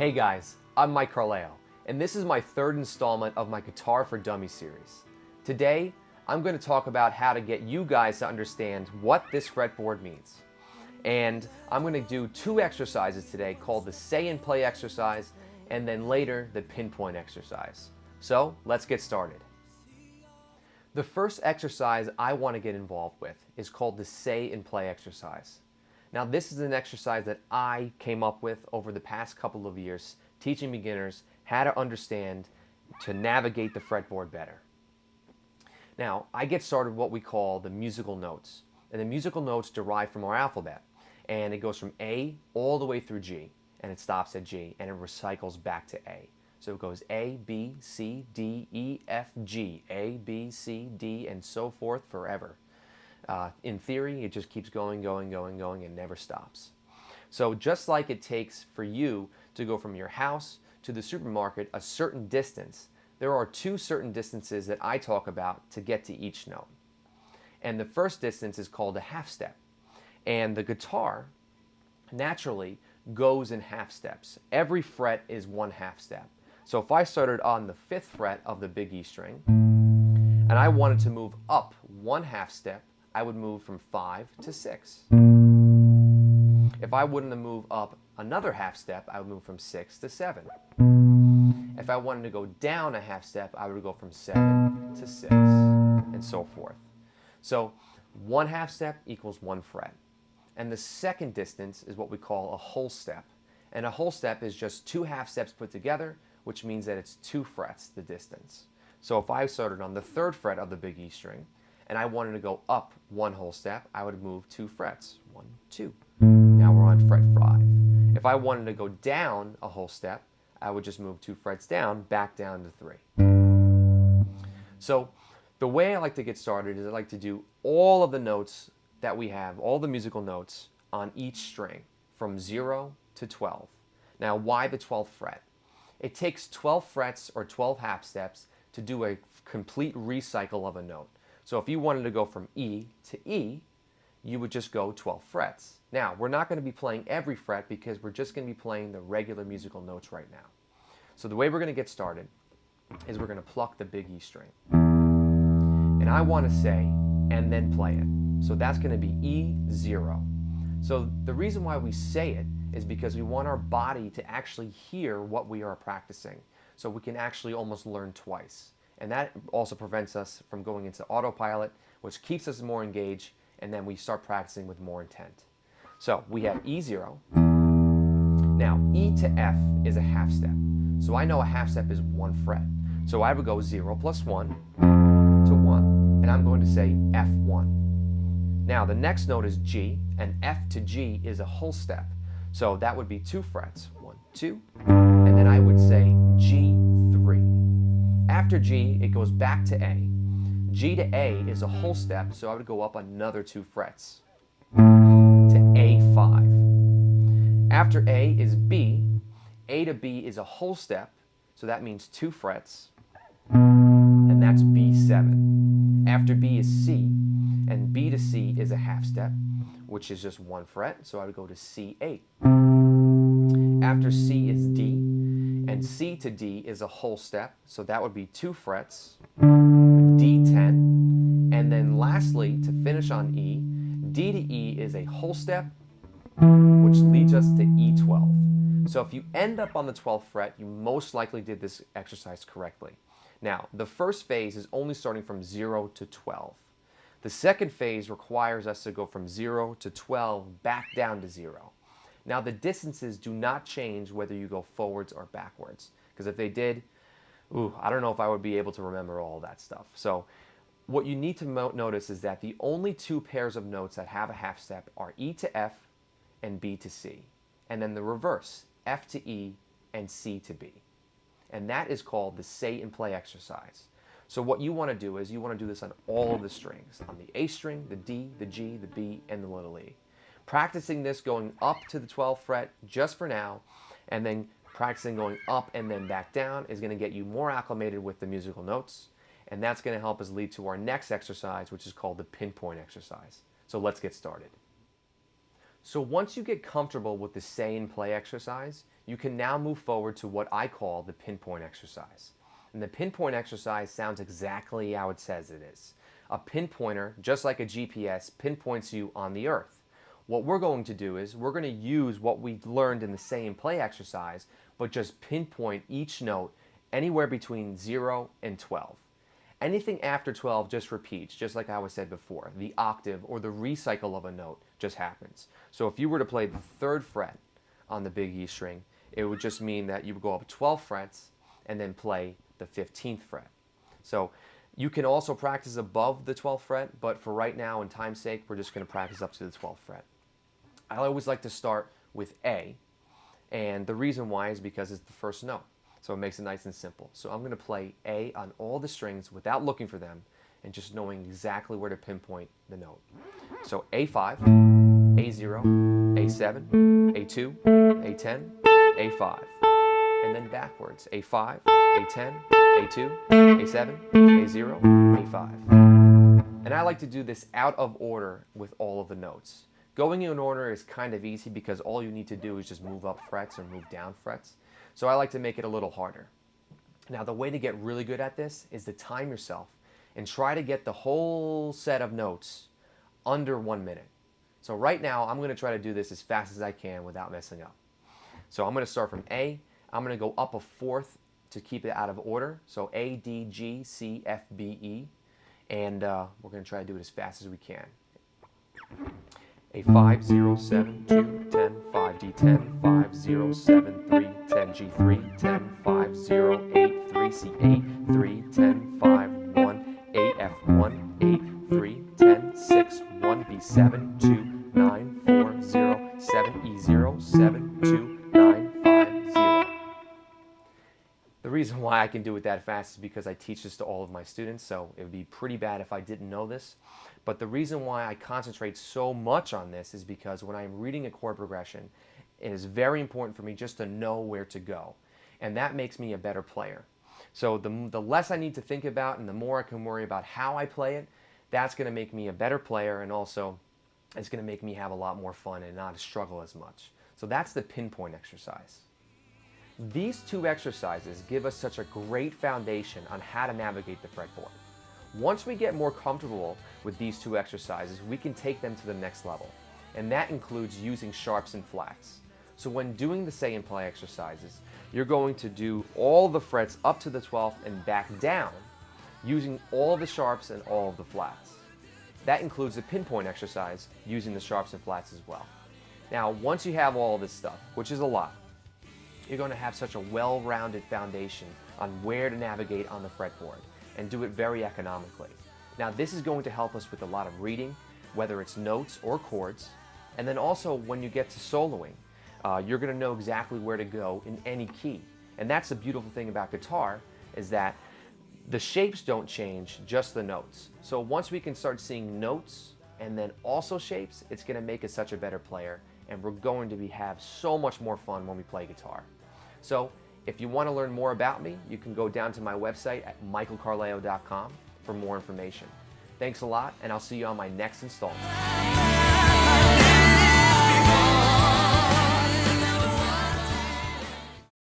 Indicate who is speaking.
Speaker 1: Hey guys, I'm Mike Carleo, and this is my third installment of my Guitar for Dummies series. Today, I'm going to talk about how to get you guys to understand what this fretboard means. And I'm going to do two exercises today called the say and play exercise, and then later the pinpoint exercise. So, let's get started. The first exercise I want to get involved with is called the say and play exercise. Now this is an exercise that I came up with over the past couple of years, teaching beginners how to understand to navigate the fretboard better. Now I get started with what we call the musical notes. And the musical notes derive from our alphabet. And it goes from A all the way through G. And it stops at G and it recycles back to A. So it goes A, B, C, D, E, F, G, A, B, C, D, and so forth forever. In theory, it just keeps going, and never stops. So just like it takes for you to go from your house to the supermarket a certain distance, there are two certain distances that I talk about to get to each note. And the first distance is called a half step. And the guitar naturally goes in half steps. Every fret is one half step. So if I started on the 5th fret of the big E string, and I wanted to move up one half step, I would move from 5 to 6. If I wanted to move up another half step, I would move from 6 to 7. If I wanted to go down a half step, I would go from 7 to 6, and so forth. So one half step equals one fret. And the second distance is what we call a whole step. And a whole step is just two half steps put together, which means that it's 2 frets, the distance. So if I started on the 3rd fret of the big E string, and I wanted to go up one whole step, I would move 2 frets. 1, 2. Now we're on fret 5. If I wanted to go down a whole step, I would just move 2 frets down, back down to 3. So the way I like to get started is I like to do all of the notes that we have, all the musical notes on each string from 0 to 12. Now why the 12th fret? It takes 12 frets or 12 half steps to do a complete recycle of a note. So if you wanted to go from E to E, you would just go 12 frets. Now, we're not going to be playing every fret because we're just going to be playing the regular musical notes right now. So the way we're going to get started is we're going to pluck the big E string. And I want to say, and then play it. So that's going to be E0. So the reason why we say it is because we want our body to actually hear what we are practicing. So we can actually almost learn twice. And that also prevents us from going into autopilot, which keeps us more engaged, and then we start practicing with more intent. So we have E0. Now, E to F is a half step. So I know a half step is 1 fret. So I would go 0 plus 1 to 1, and I'm going to say F1. Now, the next note is G, and F to G is a whole step. So that would be 2 frets. 1, 2, and then I would say G3. After G, it goes back to A. G to A is a whole step, so I would go up another 2 frets to A5. After A is B. A to B is a whole step, so that means 2 frets, and that's B7. After B is C, and B to C is a half step, which is just 1 fret, so I would go to C8. After C is D, and C to D is a whole step, so that would be 2 frets, D10, and then lastly, to finish on E, D to E is a whole step, which leads us to E12. So if you end up on the 12th fret, you most likely did this exercise correctly. Now, the first phase is only starting from 0 to 12. The second phase requires us to go from 0 to 12 back down to 0. Now the distances do not change whether you go forwards or backwards, because if they did, I don't know if I would be able to remember all that stuff. So what you need to notice is that the only 2 pairs of notes that have a half step are E to F and B to C. And then the reverse, F to E and C to B. And that is called the say and play exercise. So what you want to do is you want to do this on all of the strings, on the A string, the D, the G, the B, and the little e. Practicing this going up to the 12th fret just for now, and then practicing going up and then back down is going to get you more acclimated with the musical notes, and that's going to help us lead to our next exercise, which is called the pinpoint exercise. So let's get started. So once you get comfortable with the say and play exercise, you can now move forward to what I call the pinpoint exercise. And the pinpoint exercise sounds exactly how it says it is. A pinpointer, just like a GPS, pinpoints you on the earth. What we're going to do is we're going to use what we learned in the say and play exercise, but just pinpoint each note anywhere between 0 and 12. Anything after 12 just repeats, just like I was said before. The octave or the recycle of a note just happens. So if you were to play the 3rd fret on the big E string, it would just mean that you would go up 12 frets and then play the 15th fret. So you can also practice above the 12th fret, but for right now, in time's sake, we're just going to practice up to the 12th fret. I always like to start with A, and the reason why is because it's the first note. So it makes it nice and simple. So I'm going to play A on all the strings without looking for them and just knowing exactly where to pinpoint the note. So A5, A0, A7, A2, A10, A5. And then backwards, A5, A10, A2, A7, A0, A5. And I like to do this out of order with all of the notes. Going in order is kind of easy because all you need to do is just move up frets or move down frets. So I like to make it a little harder. Now the way to get really good at this is to time yourself and try to get the whole set of notes under 1 minute. So right now I'm going to try to do this as fast as I can without messing up. So I'm going to start from A. I'm going to go up a 4th to keep it out of order. So A, D, G, C, F, B, E. And we're going to try to do it as fast as we can. A5, 0, 7, 2, 10, 5, D10, 5, 0, 7, 3, 10, G3, 10, 5, 0, 8, 3, C8, 3, 10, 5, 1, 8, F1, 8, 3, 10, 6, 1, B7, 2, 9, 4, 0, 7, E0, 7, 2, 9, 5, 0. The reason why I can do it that fast is because I teach this to all of my students, so it would be pretty bad if I didn't know this. But the reason why I concentrate so much on this is because when I'm reading a chord progression, it is very important for me just to know where to go. And that makes me a better player. So the less I need to think about and the more I can worry about how I play it, that's going to make me a better player, and also it's going to make me have a lot more fun and not struggle as much. So that's the pinpoint exercise. These two exercises give us such a great foundation on how to navigate the fretboard. Once we get more comfortable with these two exercises, we can take them to the next level, and that includes using sharps and flats. So when doing the say and play exercises, you're going to do all the frets up to the 12th and back down using all the sharps and all of the flats. That includes the pinpoint exercise using the sharps and flats as well. Now, once you have all this stuff, which is a lot, you're going to have such a well-rounded foundation on where to navigate on the fretboard and do it very economically. Now, this is going to help us with a lot of reading, whether it's notes or chords, and then also when you get to soloing, you're going to know exactly where to go in any key. And that's the beautiful thing about guitar, is that the shapes don't change, just the notes. So once we can start seeing notes and then also shapes, it's going to make us such a better player, and we're going to have so much more fun when we play guitar. So if you want to learn more about me, you can go down to my website at michaelcarleo.com for more information. Thanks a lot, and I'll see you on my next installment.